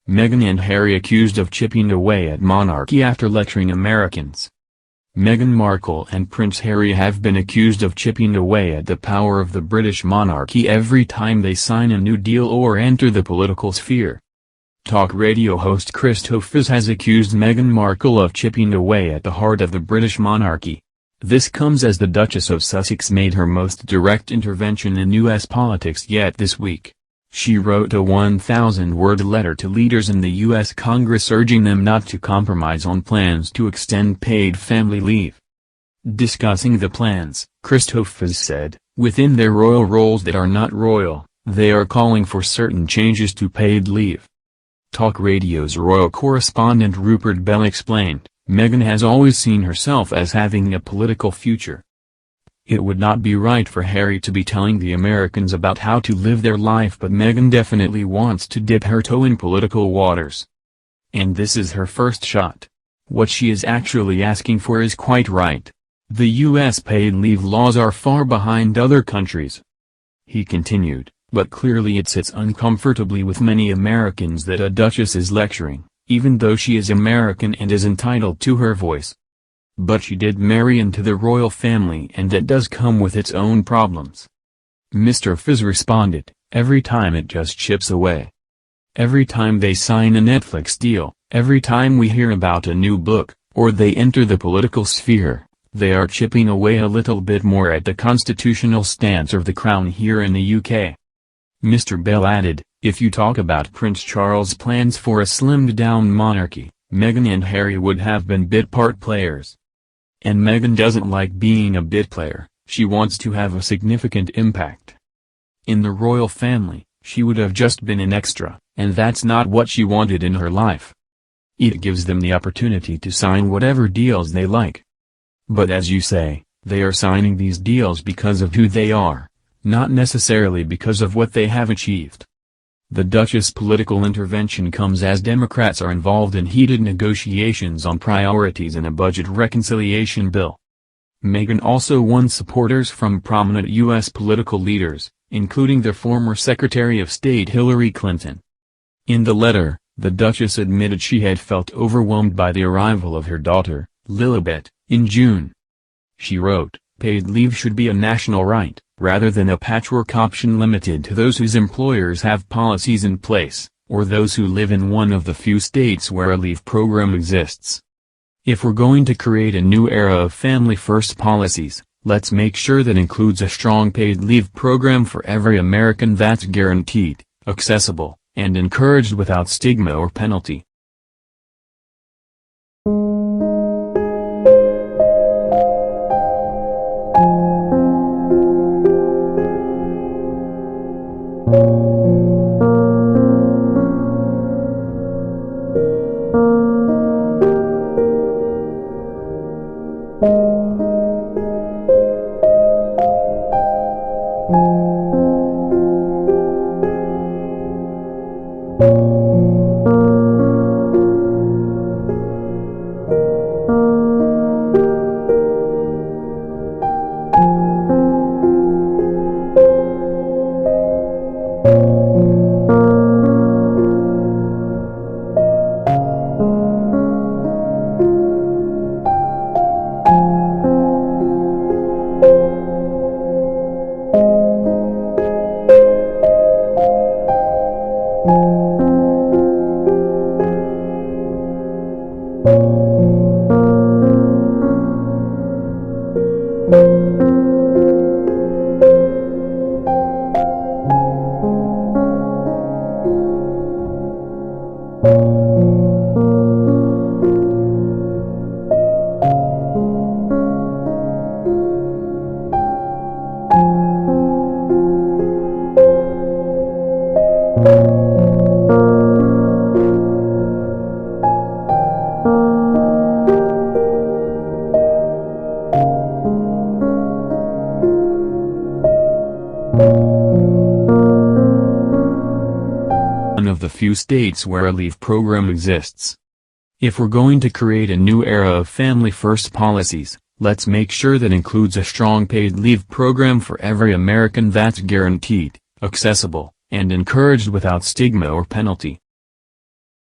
Meghan and Harry accused of chipping away at monarchy after lecturing Americans. Meghan Markle and Prince Harry have been accused of chipping away at the power of the British monarchy every time they sign a new deal or enter the political sphere. Talk radio host Christophers has accused Meghan Markle of chipping away at the heart of the British monarchy. This comes as the Duchess of Sussex made her most direct intervention in U.S. politics yet this week. She wrote a 1,000-word letter to leaders in the U.S. Congress urging them not to compromise on plans to extend paid family leave. Discussing the plans, Christophers said, within their royal roles that are not royal, they are calling for certain changes to paid leave. Talk Radio's royal correspondent Rupert Bell explained, Meghan has always seen herself as having a political future. It would not be right for Harry to be telling the Americans about how to live their life, but Meghan definitely wants to dip her toe in political waters. And this is her first shot. What she is actually asking for is quite right. The U.S. paid leave laws are far behind other countries. He continued, but clearly it sits uncomfortably with many Americans that a duchess is lecturing, even though she is American and is entitled to her voice. But she did marry into the royal family, and that does come with its own problems. Mr. Fizz responded, every time it just chips away. Every time they sign a Netflix deal, every time we hear about a new book, or they enter the political sphere, they are chipping away a little bit more at the constitutional stance of the Crown here in the UK. Mr. Bell added, if you talk about Prince Charles' plans for a slimmed-down monarchy, Meghan and Harry would have been bit part players. And Meghan doesn't like being a bit player, she wants to have a significant impact. In the royal family, she would have just been an extra, and that's not what she wanted in her life. It gives them the opportunity to sign whatever deals they like. But as you say, they are signing these deals because of who they are, not necessarily because of what they have achieved. The Duchess' political intervention comes as Democrats are involved in heated negotiations on priorities in a budget reconciliation bill. Meghan also won supporters from prominent U.S. political leaders, including the former Secretary of State Hillary Clinton. In the letter, the Duchess admitted she had felt overwhelmed by the arrival of her daughter, Lilibet, in June. She wrote, paid leave should be a national right, rather than a patchwork option limited to those whose employers have policies in place, or those who live in one of the few states where a leave program exists. If we're going to create a new era of family-first policies, let's make sure that includes a strong paid leave program for every American that's guaranteed, accessible, and encouraged without stigma or penalty. One of the few states where a leave program exists. If we're going to create a new era of family-first policies, let's make sure that includes a strong paid leave program for every American that's guaranteed, accessible, and encouraged without stigma or penalty.